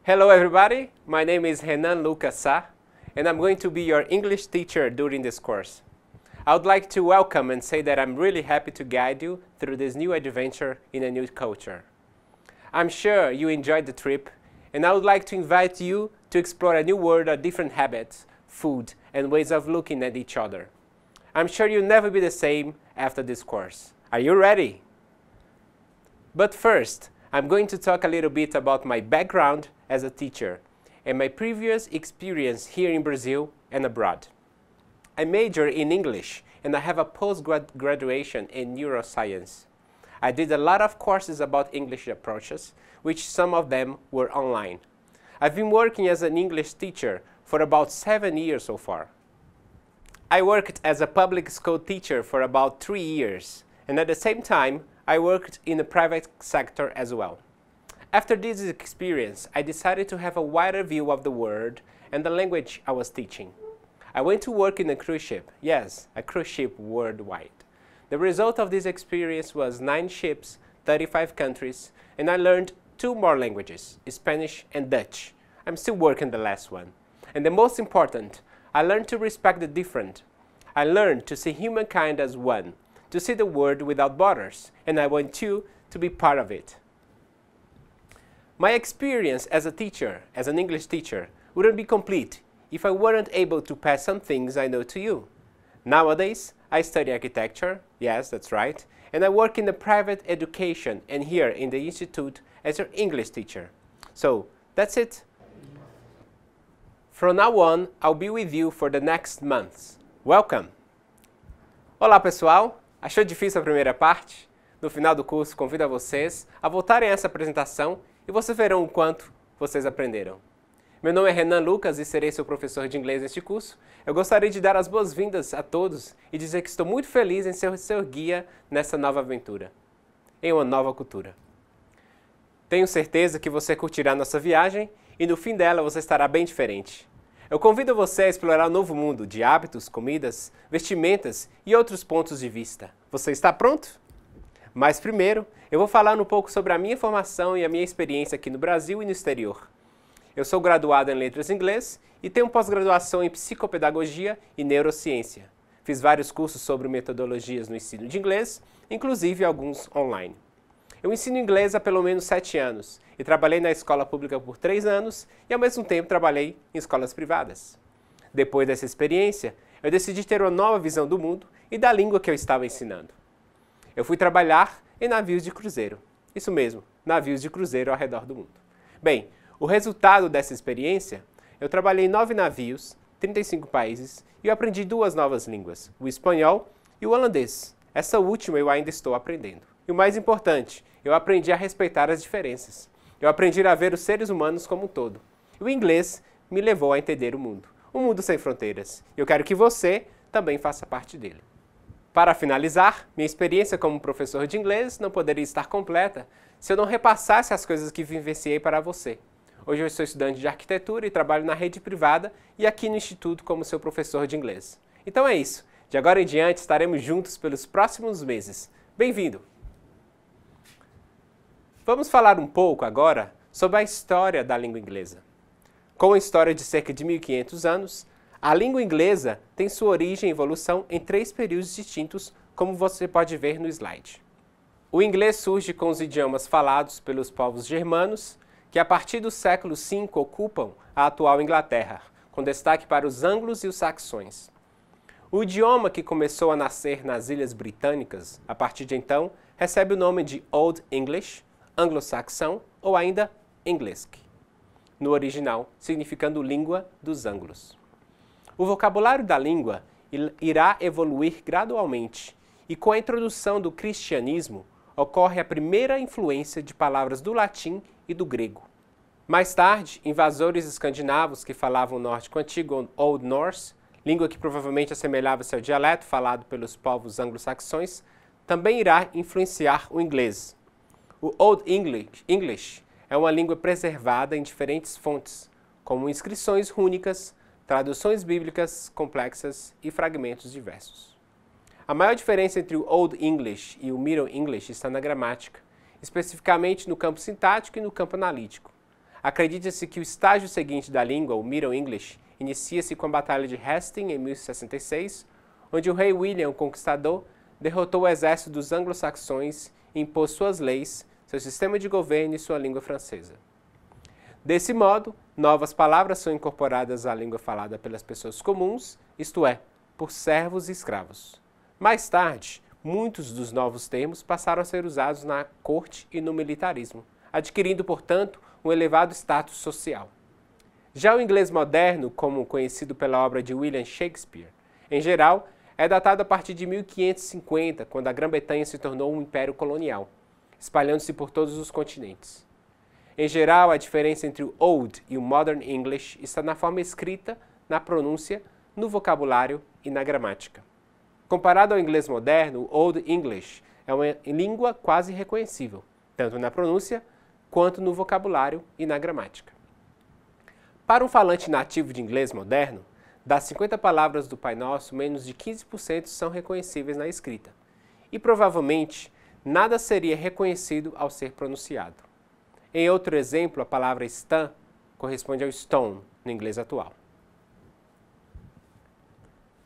Hello everybody, my name is Renan Lucas Sá, and I'm going to be your English teacher during this course. I would like to welcome and say that I'm really happy to guide you through this new adventure in a new culture. I'm sure you enjoyed the trip, and I would like to invite you to explore a new world of different habits, food, and ways of looking at each other. I'm sure you'll never be the same after this course. Are you ready? But first, I'm going to talk a little bit about my background as a teacher and my previous experience here in Brazil and abroad. I major in English and I have a post-graduation in neuroscience. I did a lot of courses about English approaches, which some of them were online. I've been working as an English teacher for about 7 years so far. I worked as a public school teacher for about 3 years, and at the same time, I worked in the private sector as well. After this experience, I decided to have a wider view of the world and the language I was teaching. I went to work in a cruise ship, yes, a cruise ship worldwide. The result of this experience was 9 ships, 35 countries, and I learned 2 more languages, Spanish and Dutch. I'm still working the last one. And the most important, I learned to respect the different. I learned to see humankind as one, to see the world without borders, and I want you to be part of it. My experience as a teacher, as an English teacher, wouldn't be complete if I weren't able to pass some things I know to you. Nowadays, I study architecture, yes, that's right, and I work in the private education and here in the institute as your English teacher. So, that's it. From now on, I'll be with you for the next months. Welcome! Olá pessoal, achou difícil a primeira parte? No final do curso, convido a vocês a voltarem a essa apresentação e vocês verão o quanto vocês aprenderam. Meu nome é Renan Lucas e serei seu professor de inglês neste curso. Eu gostaria de dar as boas-vindas a todos e dizer que estou muito feliz em ser seu guia nessa nova aventura, em uma nova cultura. Tenho certeza que você curtirá nossa viagem e no fim dela você estará bem diferente. Eu convido você a explorar um novo mundo de hábitos, comidas, vestimentas e outros pontos de vista. Você está pronto? Mas primeiro, eu vou falar um pouco sobre a minha formação e a minha experiência aqui no Brasil e no exterior. Eu sou graduado em Letras em Inglês e tenho pós-graduação em Psicopedagogia e Neurociência. Fiz vários cursos sobre metodologias no ensino de inglês, inclusive alguns online. Eu ensino inglês há pelo menos 7 anos e trabalhei na escola pública por 3 anos e ao mesmo tempo trabalhei em escolas privadas. Depois dessa experiência, eu decidi ter uma nova visão do mundo e da língua que eu estava ensinando. Eu fui trabalhar em navios de cruzeiro. Isso mesmo, navios de cruzeiro ao redor do mundo. Bem, o resultado dessa experiência, eu trabalhei em 9 navios, 35 países e eu aprendi 2 novas línguas, o espanhol e o holandês. Essa última eu ainda estou aprendendo. E o mais importante, eu aprendi a respeitar as diferenças. Eu aprendi a ver os seres humanos como um todo. E o inglês me levou a entender o mundo. Um mundo sem fronteiras. E eu quero que você também faça parte dele. Para finalizar, minha experiência como professor de inglês não poderia estar completa se eu não repassasse as coisas que vivenciei para você. Hoje eu sou estudante de arquitetura e trabalho na rede privada e aqui no Instituto como seu professor de inglês. Então é isso. De agora em diante estaremos juntos pelos próximos meses. Bem-vindo! Vamos falar um pouco agora sobre a história da língua inglesa. Com a história de cerca de 1500 anos, a língua inglesa tem sua origem e evolução em 3 períodos distintos, como você pode ver no slide. O inglês surge com os idiomas falados pelos povos germanos, que a partir do século V ocupam a atual Inglaterra, com destaque para os anglos e os saxões. O idioma que começou a nascer nas Ilhas Britânicas, a partir de então, recebe o nome de Old English, anglo-saxão ou ainda Englisk, no original, significando língua dos anglos. O vocabulário da língua irá evoluir gradualmente e com a introdução do cristianismo ocorre a primeira influência de palavras do latim e do grego. Mais tarde, invasores escandinavos que falavam o nórdico antigo Old Norse, língua que provavelmente assemelhava-se ao dialeto falado pelos povos anglo-saxões, também irá influenciar o inglês. O Old English é uma língua preservada em diferentes fontes, como inscrições rúnicas, traduções bíblicas complexas e fragmentos diversos. A maior diferença entre o Old English e o Middle English está na gramática, especificamente no campo sintático e no campo analítico. acredita-se que o estágio seguinte da língua, o Middle English, inicia-se com a Batalha de Hastings em 1066, onde o rei William o Conquistador derrotou o exército dos anglo-saxões e impôs suas leis, seu sistema de governo e sua língua francesa. Desse modo, novas palavras são incorporadas à língua falada pelas pessoas comuns, isto é, por servos e escravos. Mais tarde, muitos dos novos termos passaram a ser usados na corte e no militarismo, adquirindo, portanto, um elevado status social. Já o inglês moderno, como conhecido pela obra de William Shakespeare, em geral, é datado a partir de 1550, quando a Grã-Bretanha se tornou um império colonial, espalhando-se por todos os continentes. Em geral, a diferença entre o Old e o Modern English está na forma escrita, na pronúncia, no vocabulário e na gramática. Comparado ao inglês moderno, o Old English é uma língua quase irreconhecível, tanto na pronúncia quanto no vocabulário e na gramática. Para um falante nativo de inglês moderno, das 50 palavras do Pai Nosso, menos de 15% são reconhecíveis na escrita, e provavelmente nada seria reconhecido ao ser pronunciado. Em outro exemplo, a palavra stan corresponde ao stone no inglês atual.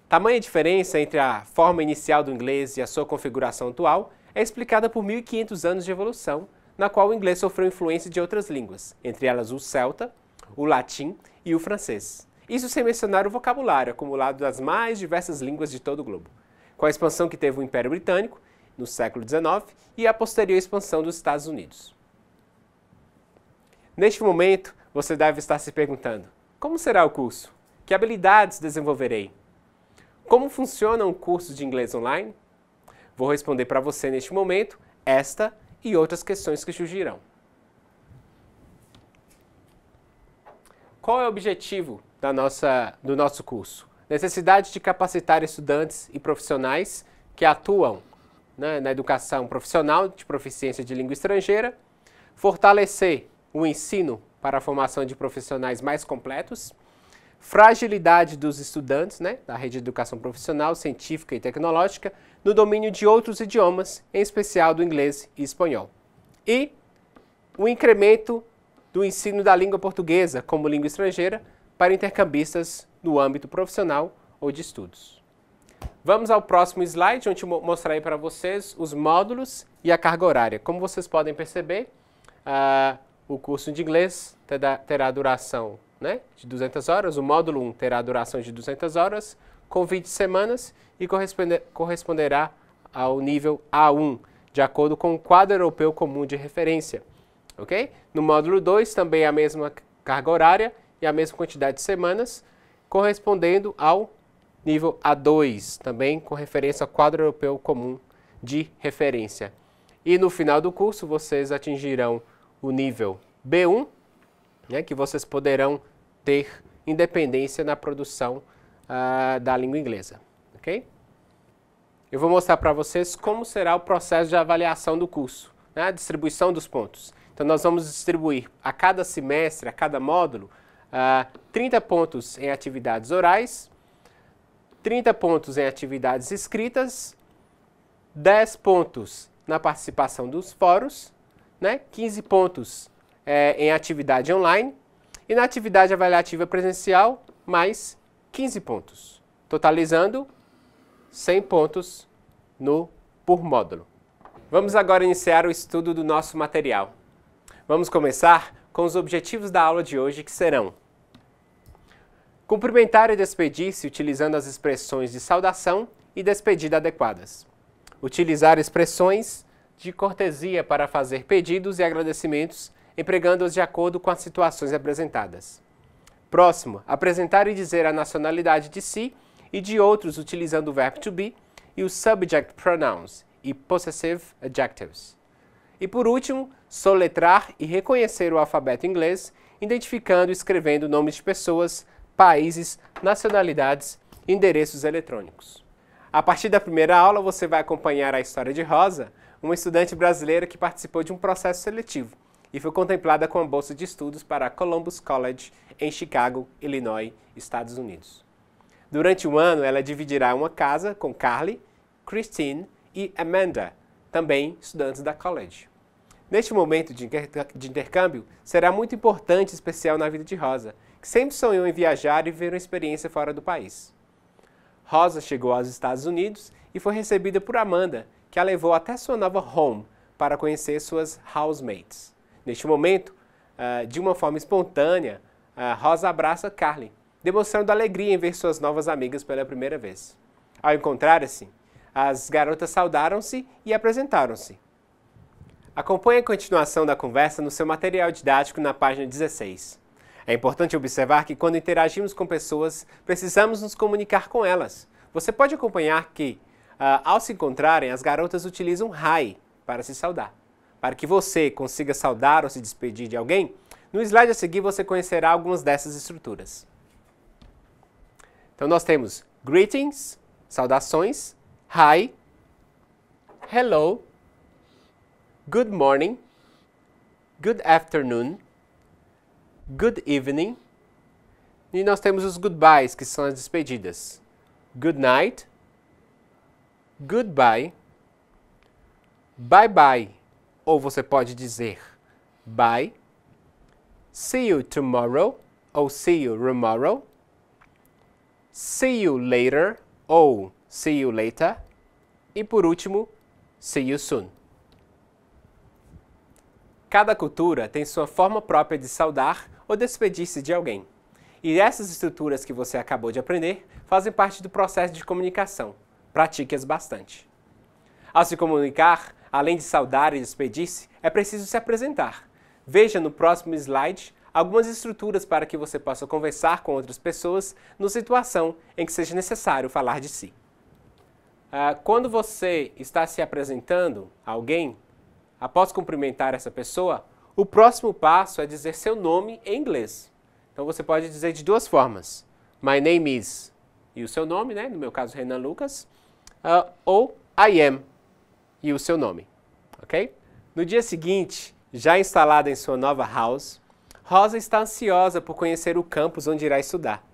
Tamanha diferença entre a forma inicial do inglês e a sua configuração atual é explicada por 1500 anos de evolução, na qual o inglês sofreu influência de outras línguas, entre elas o celta, o latim e o francês. Isso sem mencionar o vocabulário acumulado das mais diversas línguas de todo o globo, com a expansão que teve o Império Britânico no século XIX e a posterior expansão dos Estados Unidos. Neste momento, você deve estar se perguntando: como será o curso? Que habilidades desenvolverei? Como funciona um curso de inglês online? Vou responder para você neste momento esta e outras questões que surgirão. Qual é o objetivo do nosso curso? Necessidade de capacitar estudantes e profissionais que atuam na educação profissional de proficiência de língua estrangeira, fortalecer o ensino para a formação de profissionais mais completos, fragilidade dos estudantes da rede de educação profissional, científica e tecnológica no domínio de outros idiomas, em especial do inglês e espanhol. E o incremento do ensino da língua portuguesa como língua estrangeira para intercambistas no âmbito profissional ou de estudos. Vamos ao próximo slide, onde eu mostrarei para vocês os módulos e a carga horária. Como vocês podem perceber, o curso de inglês terá duração de 200 horas, o módulo 1 terá duração de 200 horas, com 20 semanas e corresponderá ao nível A1, de acordo com o quadro europeu comum de referência. Okay? No módulo 2 também a mesma carga horária e a mesma quantidade de semanas, correspondendo ao nível A2, também com referência ao quadro europeu comum de referência. E no final do curso vocês atingirão o nível B1, que vocês poderão ter independência na produção da língua inglesa. Okay? Eu vou mostrar para vocês como será o processo de avaliação do curso, a distribuição dos pontos. Então nós vamos distribuir a cada semestre, a cada módulo, 30 pontos em atividades orais, 30 pontos em atividades escritas, 10 pontos na participação dos fóruns, 15 pontos em atividade online e na atividade avaliativa presencial, mais 15 pontos, totalizando 100 pontos por módulo. Vamos agora iniciar o estudo do nosso material. Vamos começar com os objetivos da aula de hoje, que serão: cumprimentar e despedir-se utilizando as expressões de saudação e despedida adequadas. Utilizar expressões de cortesia para fazer pedidos e agradecimentos, empregando-os de acordo com as situações apresentadas. Próximo, apresentar e dizer a nacionalidade de si e de outros utilizando o verbo to be e os subject pronouns e possessive adjectives. E por último, soletrar e reconhecer o alfabeto inglês, identificando e escrevendo nomes de pessoas, países, nacionalidades e endereços eletrônicos. A partir da primeira aula, você vai acompanhar a história de Rosa, uma estudante brasileira que participou de um processo seletivo e foi contemplada com a bolsa de estudos para a Columbus College, em Chicago, Illinois, Estados Unidos. Durante um ano, ela dividirá uma casa com Carly, Christine e Amanda, também estudantes da college. Neste momento de intercâmbio, será muito importante e especial na vida de Rosa, que sempre sonhou em viajar e viver uma experiência fora do país. Rosa chegou aos Estados Unidos e foi recebida por Amanda, que a levou até sua nova home para conhecer suas housemates. Neste momento, de uma forma espontânea, Rosa abraça Carly, demonstrando alegria em ver suas novas amigas pela primeira vez. Ao encontrarem-se, as garotas saudaram-se e apresentaram-se. Acompanhe a continuação da conversa no seu material didático na página 16. É importante observar que quando interagimos com pessoas, precisamos nos comunicar com elas. Você pode acompanhar que, ao se encontrarem, as garotas utilizam hi para se saudar. Para que você consiga saudar ou se despedir de alguém, no slide a seguir você conhecerá algumas dessas estruturas. Então nós temos greetings, saudações, hi, hello, good morning, good afternoon, good evening, e nós temos os goodbyes, que são as despedidas. Good night, goodbye, bye bye, ou você pode dizer bye, see you tomorrow, ou see you tomorrow, see you later, ou see you later, e por último, see you soon. Cada cultura tem sua forma própria de saudar ou despedir-se de alguém. E essas estruturas que você acabou de aprender fazem parte do processo de comunicação. Pratique-as bastante. Ao se comunicar, além de saudar e despedir-se, é preciso se apresentar. Veja no próximo slide algumas estruturas para que você possa conversar com outras pessoas numa situação em que seja necessário falar de si. Quando você está se apresentando a alguém, após cumprimentar essa pessoa, o próximo passo é dizer seu nome em inglês. Então você pode dizer de duas formas. My name is, e o seu nome, né? No meu caso, Renan Lucas. Ou I am, e o seu nome. Ok? No dia seguinte, já instalada em sua nova house, Rosa está ansiosa por conhecer o campus onde irá estudar.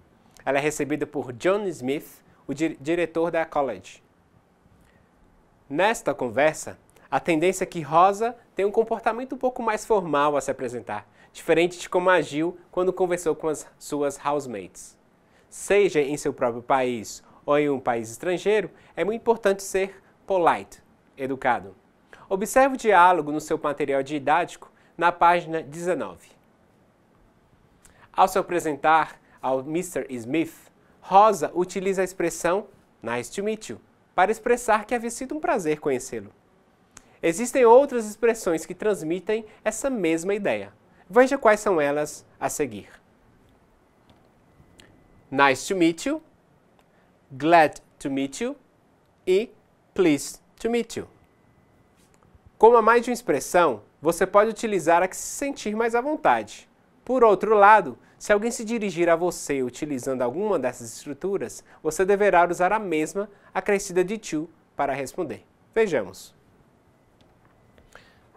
Ela é recebida por John Smith, o diretor da college. Nesta conversa, a tendência é que Rosa tenha um comportamento um pouco mais formal a se apresentar, diferente de como agiu quando conversou com as suas housemates. Seja em seu próprio país ou em um país estrangeiro, é muito importante ser polite, educado. Observe o diálogo no seu material didático na página 19. Ao se apresentar ao Mr. Smith, Rosa utiliza a expressão nice to meet you para expressar que havia sido um prazer conhecê-lo. Existem outras expressões que transmitem essa mesma ideia. Veja quais são elas a seguir. Nice to meet you, glad to meet you e pleased to meet you. Como há mais de uma expressão, você pode utilizar a que se sentir mais à vontade. Por outro lado, se alguém se dirigir a você utilizando alguma dessas estruturas, você deverá usar a mesma acrescida de to para responder. Vejamos.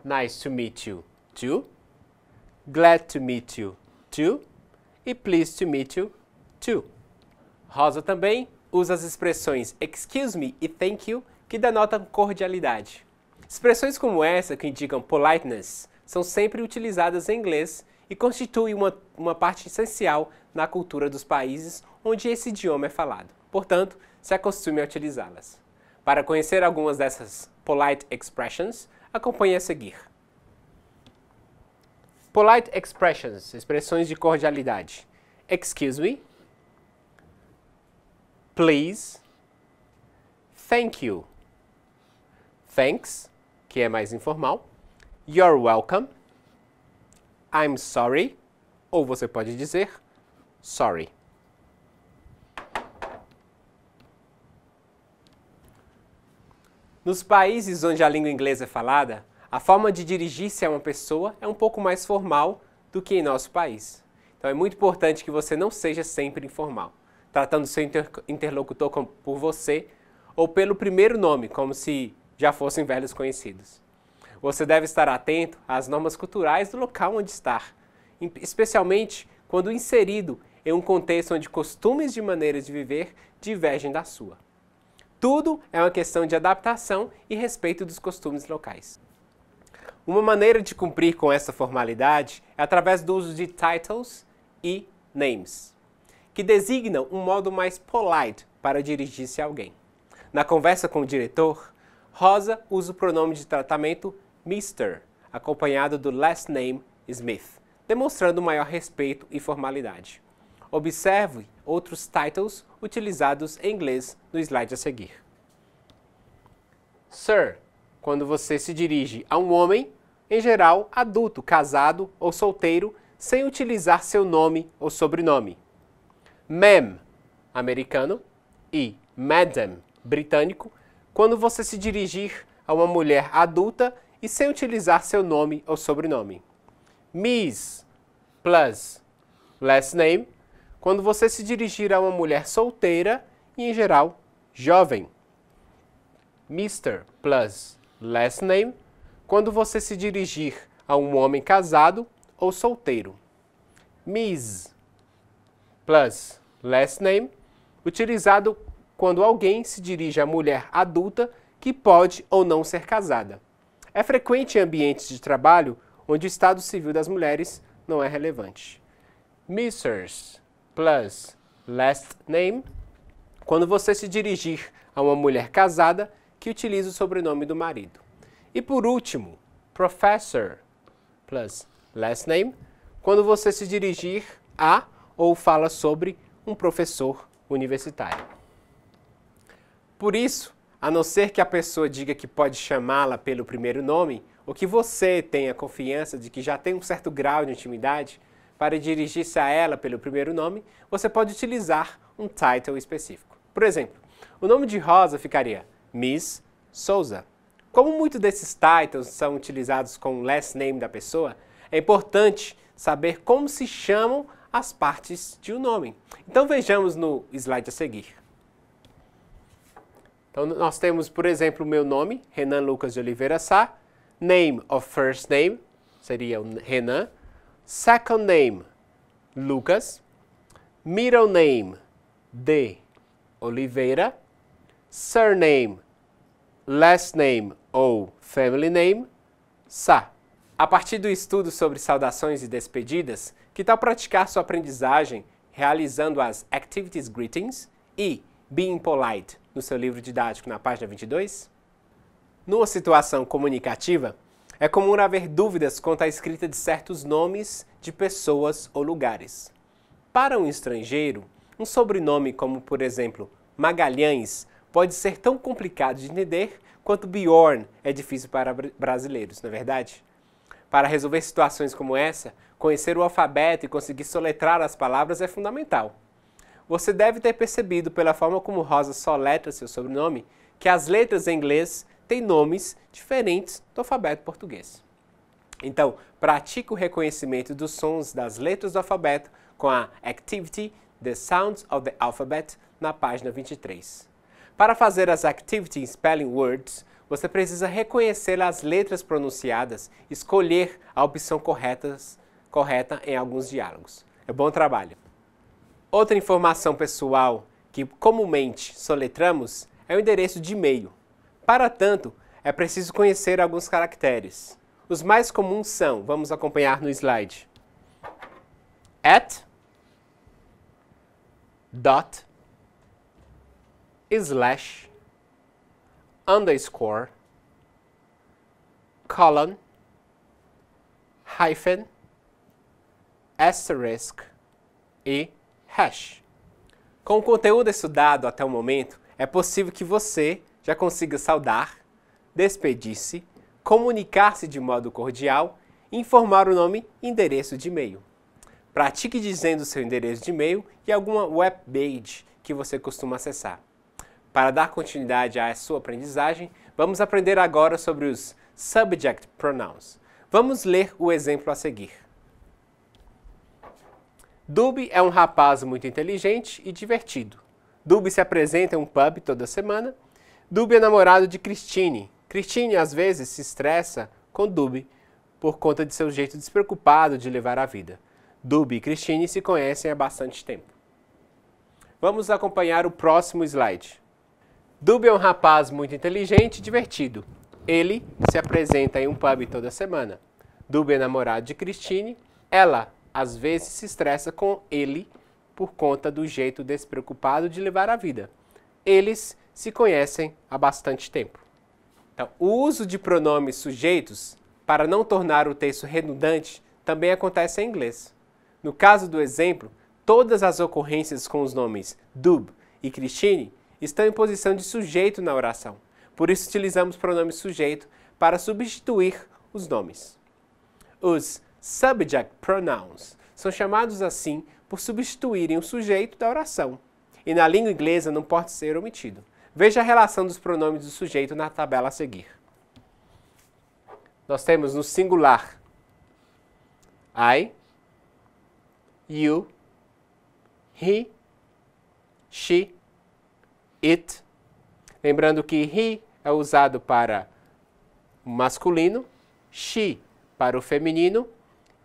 Nice to meet you, too. Glad to meet you, too. E pleased to meet you, too. Rosa também usa as expressões excuse me e thank you, que denotam cordialidade. Expressões como essa, que indicam politeness, são sempre utilizadas em inglês e constituem uma parte essencial na cultura dos países onde esse idioma é falado. Portanto, se acostume a utilizá-las. Para conhecer algumas dessas polite expressions, acompanhe a seguir. Polite expressions, expressões de cordialidade. Excuse me, please, thank you, thanks, que é mais informal, you're welcome, I'm sorry, ou você pode dizer sorry. Nos países onde a língua inglesa é falada, a forma de dirigir-se a uma pessoa é um pouco mais formal do que em nosso país. Então é muito importante que você não seja sempre informal, tratando seu interlocutor por você ou pelo primeiro nome, como se já fossem velhos conhecidos. Você deve estar atento às normas culturais do local onde está, especialmente quando inserido em um contexto onde costumes e maneiras de viver divergem da sua. Tudo é uma questão de adaptação e respeito dos costumes locais. Uma maneira de cumprir com essa formalidade é através do uso de titles e names, que designam um modo mais polite para dirigir-se a alguém. Na conversa com o diretor, Rosa usa o pronome de tratamento Mr., acompanhado do last name Smith, demonstrando maior respeito e formalidade. Observe outros titles utilizados em inglês no slide a seguir. Sir, quando você se dirige a um homem, em geral adulto, casado ou solteiro, sem utilizar seu nome ou sobrenome. Ma'am, americano, e madam, britânico, quando você se dirigir a uma mulher adulta e sem utilizar seu nome ou sobrenome. Miss, plus, last name, quando você se dirigir a uma mulher solteira e, em geral, jovem. Mr. plus, last name, quando você se dirigir a um homem casado ou solteiro. Miss plus, last name, utilizado quando alguém se dirige a mulher adulta que pode ou não ser casada. É frequente em ambientes de trabalho onde o estado civil das mulheres não é relevante. Mrs. plus last name, quando você se dirigir a uma mulher casada que utiliza o sobrenome do marido. E por último, professor plus last name, quando você se dirigir a ou fala sobre um professor universitário. Por isso, a não ser que a pessoa diga que pode chamá-la pelo primeiro nome, ou que você tenha confiança de que já tem um certo grau de intimidade, para dirigir-se a ela pelo primeiro nome, você pode utilizar um title específico. Por exemplo, o nome de Rosa ficaria Miss Souza. Como muitos desses titles são utilizados com o last name da pessoa, é importante saber como se chamam as partes de um nome. Então vejamos no slide a seguir. Então nós temos, por exemplo, o meu nome, Renan Lucas de Oliveira Sá, name of first name, seria o Renan, second name, Lucas, middle name, de Oliveira, surname, last name ou family name, Sá. A partir do estudo sobre saudações e despedidas, que tal praticar sua aprendizagem realizando as Activities Greetings e Being Polite no seu livro didático na página 22? Numa situação comunicativa, é comum haver dúvidas quanto à escrita de certos nomes de pessoas ou lugares. Para um estrangeiro, um sobrenome como, por exemplo, Magalhães pode ser tão complicado de entender quanto Bjorn é difícil para brasileiros, não é verdade? Para resolver situações como essa, conhecer o alfabeto e conseguir soletrar as palavras é fundamental. Você deve ter percebido pela forma como Rosa soletra seu sobrenome que as letras em inglês têm nomes diferentes do alfabeto português. Então, pratique o reconhecimento dos sons das letras do alfabeto com a Activity The Sounds of the Alphabet na página 23. Para fazer as Activity Spelling Words, você precisa reconhecer as letras pronunciadas e escolher a opção correta em alguns diálogos. É bom trabalho! Outra informação pessoal que comumente soletramos é o endereço de e-mail. Para tanto, é preciso conhecer alguns caracteres. Os mais comuns são, vamos acompanhar no slide, @ dot, slash, underscore, colon, hyphen, asterisk e hash. Com o conteúdo estudado até o momento, é possível que você já consiga saudar, despedir-se, comunicar-se de modo cordial e informar o nome e endereço de e-mail. Pratique dizendo seu endereço de e-mail e alguma webpage que você costuma acessar. Para dar continuidade à sua aprendizagem, vamos aprender agora sobre os subject pronouns. Vamos ler o exemplo a seguir. Dubi é um rapaz muito inteligente e divertido. Dubi se apresenta em um pub toda semana. Dubi é namorado de Christine. Christine às vezes se estressa com Dubi por conta de seu jeito despreocupado de levar a vida. Dubi e Christine se conhecem há bastante tempo. Vamos acompanhar o próximo slide. Dubi é um rapaz muito inteligente e divertido. Ele se apresenta em um pub toda semana. Dub é namorado de Christine. Ela, às vezes, se estressa com ele por conta do jeito despreocupado de levar a vida. Eles se conhecem há bastante tempo. Então, o uso de pronomes sujeitos, para não tornar o texto redundante, também acontece em inglês. No caso do exemplo, todas as ocorrências com os nomes Dub e Christine estão em posição de sujeito na oração. Por isso, utilizamos pronomes sujeito para substituir os nomes. Os subject pronouns são chamados assim por substituírem o sujeito da oração. E na língua inglesa não pode ser omitido. Veja a relação dos pronomes do sujeito na tabela a seguir. Nós temos no singular I, you, he, she, it. Lembrando que he é usado para o masculino, she para o feminino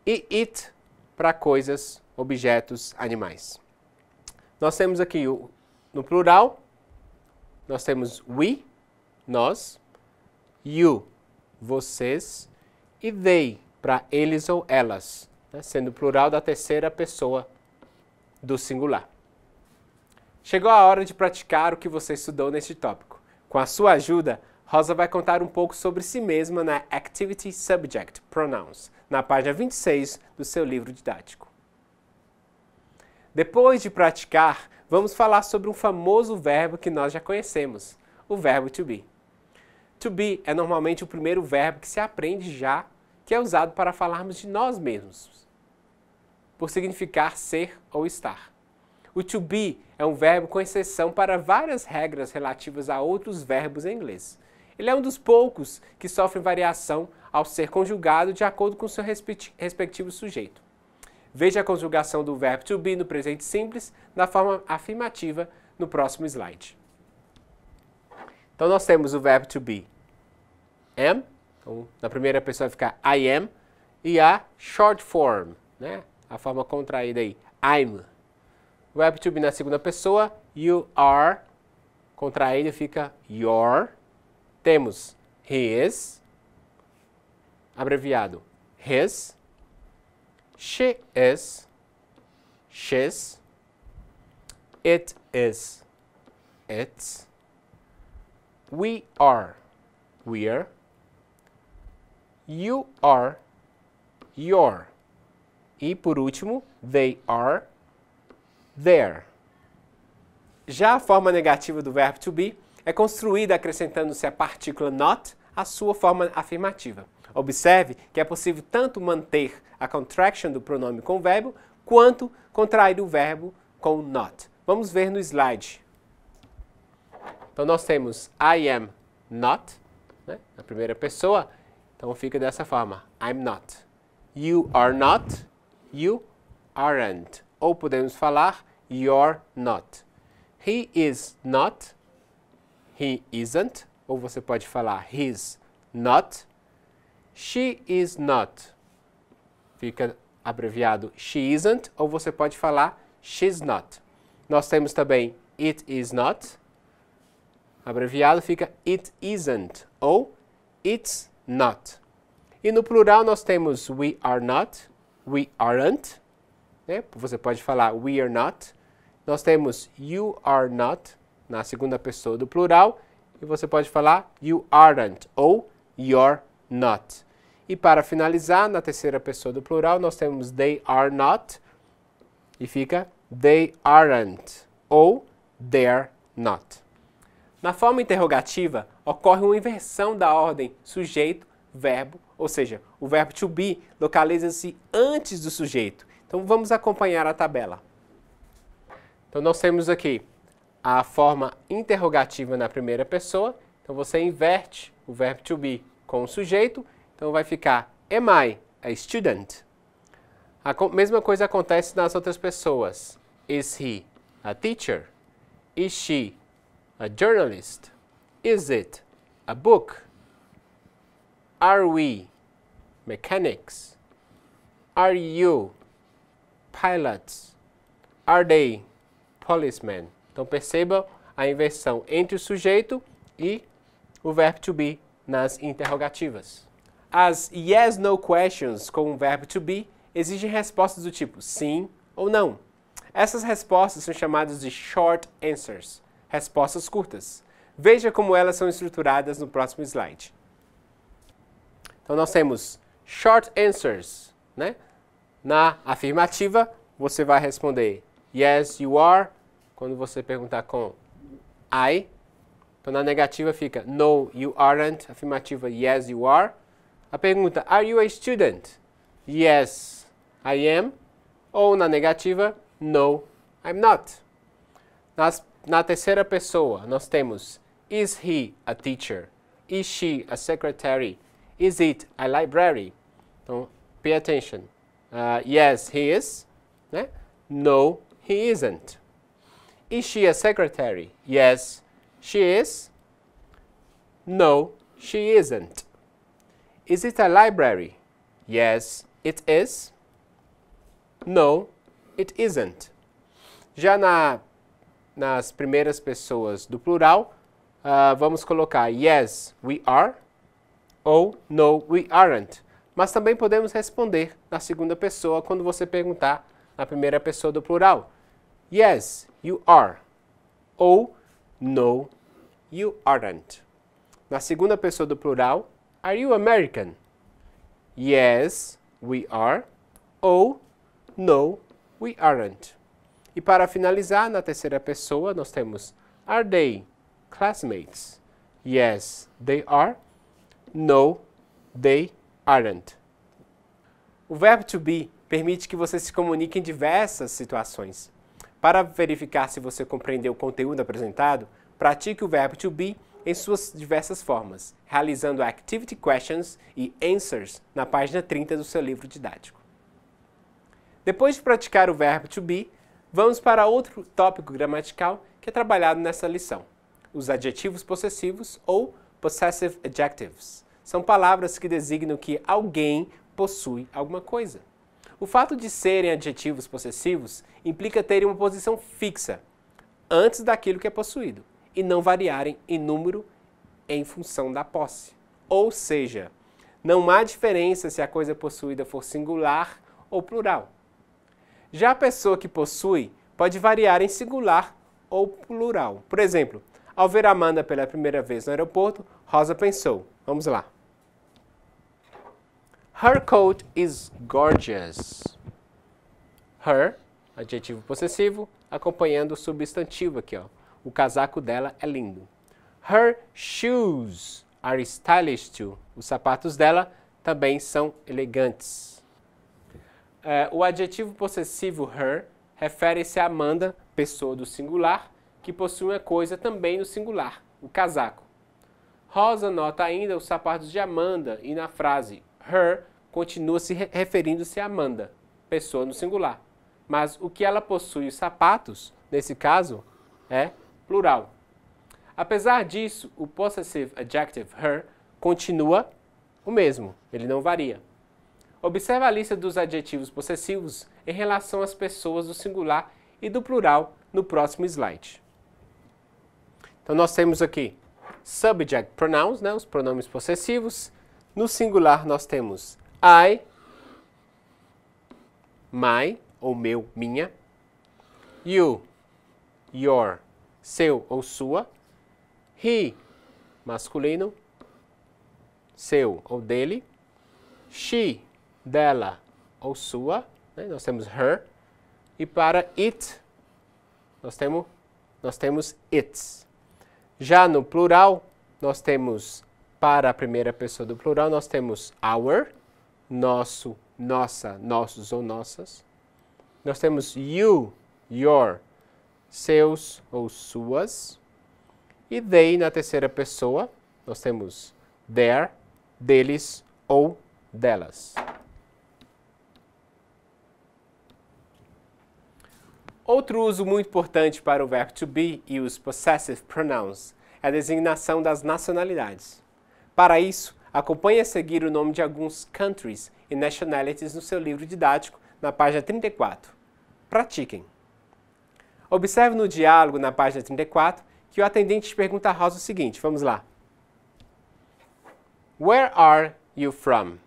e it para coisas, objetos, animais. Nós temos aqui no plural, nós temos we, nós, you, vocês, e they, para eles ou elas, né, sendo o plural da terceira pessoa do singular. Chegou a hora de praticar o que você estudou neste tópico. Com a sua ajuda, Rosa vai contar um pouco sobre si mesma na Activity Subject Pronouns, na página 26 do seu livro didático. Depois de praticar, vamos falar sobre um famoso verbo que nós já conhecemos, o verbo to be. To be é normalmente o primeiro verbo que se aprende já, que é usado para falarmos de nós mesmos, por significar ser ou estar. O to be é um verbo com exceção para várias regras relativas a outros verbos em inglês. Ele é um dos poucos que sofrem variação ao ser conjugado de acordo com seu respectivo sujeito. Veja a conjugação do verbo to be no presente simples na forma afirmativa no próximo slide. Então nós temos o verbo to be am, então na primeira pessoa vai ficar I am, e a short form, né? A forma contraída aí, I'm. O verbo to be na segunda pessoa, you are, contraído fica your. Temos he is, abreviado his, she is, she's, it is, its, we are, we're, you are, your. E por último, they are, their. Já a forma negativa do verbo to be é construída acrescentando-se a partícula not à sua forma afirmativa. Observe que é possível tanto manter a contraction do pronome com o verbo, quanto contrair o verbo com not. Vamos ver no slide. Então nós temos I am not, né, na primeira pessoa, então fica dessa forma, I'm not. You are not, you aren't. Ou podemos falar, you're not. He is not, he isn't. Ou você pode falar, he's not. She is not. Fica abreviado, she isn't. Ou você pode falar, she's not. Nós temos também, it is not. Abreviado fica, it isn't. Ou it's not. E no plural nós temos we are not, we aren't. Né? Você pode falar we are not. Nós temos you are not na segunda pessoa do plural. E você pode falar you aren't ou you're not. E para finalizar, na terceira pessoa do plural, nós temos they are not. E fica they aren't ou they're not. Na forma interrogativa, ocorre uma inversão da ordem sujeito-verbo, ou seja, o verbo to be localiza-se antes do sujeito. Então vamos acompanhar a tabela. Então nós temos aqui a forma interrogativa na primeira pessoa. Então você inverte o verbo to be com o sujeito. Então vai ficar am I a student? A mesma coisa acontece nas outras pessoas. Is he a teacher? Is she a journalist? Is it a book? Are we mechanics? Are you pilots? Are they policemen? Então perceba a inversão entre o sujeito e o verbo to be nas interrogativas. As yes/no questions com o verbo to be exigem respostas do tipo sim ou não. Essas respostas são chamadas de short answers, respostas curtas. Veja como elas são estruturadas no próximo slide. Então nós temos short answers, né? Na afirmativa, você vai responder yes, you are, quando você perguntar com I. Então na negativa fica no, you aren't, afirmativa yes, you are. A pergunta, are you a student? Yes, I am. Ou na negativa, no, I'm not. Na terceira pessoa, nós temos is he a teacher? Is she a secretary? Is it a library? Então, pay attention. Yes, he is. Né? No, he isn't. Is she a secretary? Yes, she is. No, she isn't. Is it a library? Yes, it is. No, it isn't. Já nas primeiras pessoas do plural, vamos colocar yes, we are, ou no, we aren't. Mas também podemos responder na segunda pessoa quando você perguntar na primeira pessoa do plural. Yes, you are, ou no, you aren't. Na segunda pessoa do plural, are you American? Yes, we are, ou no, we aren't. E para finalizar, na terceira pessoa, nós temos are they classmates? Yes, they are. No, they aren't. O verbo to be permite que você se comunique em diversas situações. Para verificar se você compreendeu o conteúdo apresentado, pratique o verbo to be em suas diversas formas, realizando activity questions e answers na página 30 do seu livro didático. Depois de praticar o verbo to be, vamos para outro tópico gramatical que é trabalhado nessa lição. Os adjetivos possessivos ou possessive adjectives. São palavras que designam que alguém possui alguma coisa. O fato de serem adjetivos possessivos implica terem uma posição fixa antes daquilo que é possuído e não variarem em número em função da posse. Ou seja, não há diferença se a coisa possuída for singular ou plural. Já a pessoa que possui pode variar em singular ou plural. Por exemplo, ao ver Amanda pela primeira vez no aeroporto, Rosa pensou. Vamos lá. Her coat is gorgeous. Her, adjetivo possessivo, acompanhando o substantivo aqui, ó. O casaco dela é lindo. Her shoes are stylish too. Os sapatos dela também são elegantes. O adjetivo possessivo her refere-se a Amanda, pessoa do singular, que possui uma coisa também no singular, o casaco. Rosa nota ainda os sapatos de Amanda e na frase her continua se referindo-se a Amanda, pessoa no singular. Mas o que ela possui os sapatos, nesse caso, é plural. Apesar disso, o possessive adjective her continua o mesmo, ele não varia. Observe a lista dos adjetivos possessivos em relação às pessoas do singular e do plural no próximo slide. Então nós temos aqui subject pronouns, né, os pronomes possessivos. No singular nós temos I, my, ou meu, minha. You, your, seu ou sua. He, masculino, seu ou dele. She, dela ou sua. Né? Nós temos her. E para it, nós temos its. Já no plural, nós temos, para a primeira pessoa do plural, nós temos our, nosso, nossa, nossos ou nossas. Nós temos you, your, seus ou suas. E they, na terceira pessoa, nós temos their, deles ou delas. Outro uso muito importante para o verbo to be e os possessive pronouns é a designação das nacionalidades. Para isso, acompanhe a seguir o nome de alguns countries e nationalities no seu livro didático, na página 34. Pratiquem. Observe no diálogo na página 34 que o atendente pergunta a Rosa o seguinte, vamos lá. Where are you from?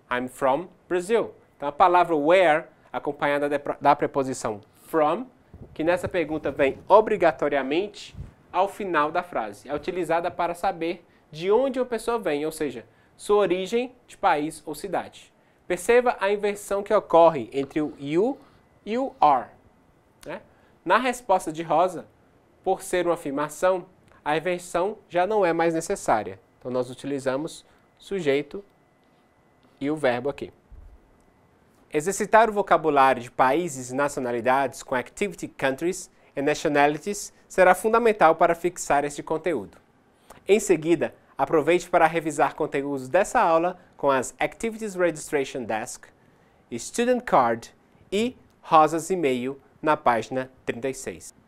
I'm from Brazil. Então a palavra where, acompanhada da preposição from, que nessa pergunta vem obrigatoriamente ao final da frase. É utilizada para saber de onde uma pessoa vem, ou seja, sua origem de país ou cidade. Perceba a inversão que ocorre entre o you e o are. Né? Na resposta de Rosa, por ser uma afirmação, a inversão já não é mais necessária. Então nós utilizamos sujeito e o verbo aqui. Exercitar o vocabulário de países e nacionalidades com Activity Countries and Nationalities será fundamental para fixar este conteúdo. Em seguida, aproveite para revisar conteúdos dessa aula com as Activities Registration Desk, Student Card e Rosas e-mail na página 36.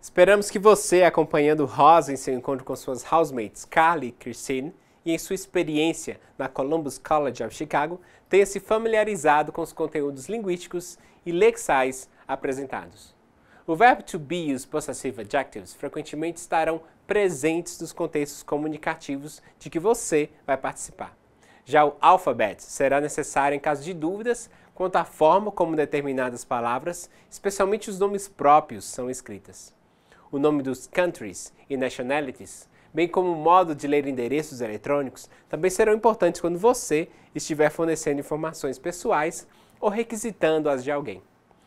Esperamos que você, acompanhando Rosa em seu encontro com suas housemates Carly e Christine e em sua experiência na Columbus College of Chicago, tenha se familiarizado com os conteúdos linguísticos e lexais apresentados. O verbo to be e os possessive adjectives frequentemente estarão presentes nos contextos comunicativos de que você vai participar. Já o alphabet será necessário em caso de dúvidas quanto à forma como determinadas palavras, especialmente os nomes próprios, são escritas. O nome dos countries e nationalities, bem como o modo de ler endereços eletrônicos, também serão importantes quando você estiver fornecendo informações pessoais ou requisitando-as de alguém.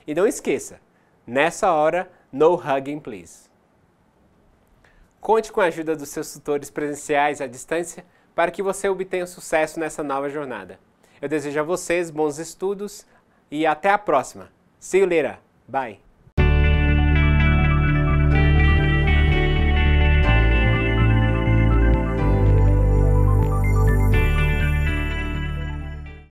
E não esqueça, nessa hora, no hugging please. Conte com a ajuda dos seus tutores presenciais à distância para que você obtenha sucesso nessa nova jornada. Eu desejo a vocês bons estudos e até a próxima. See you later. Bye.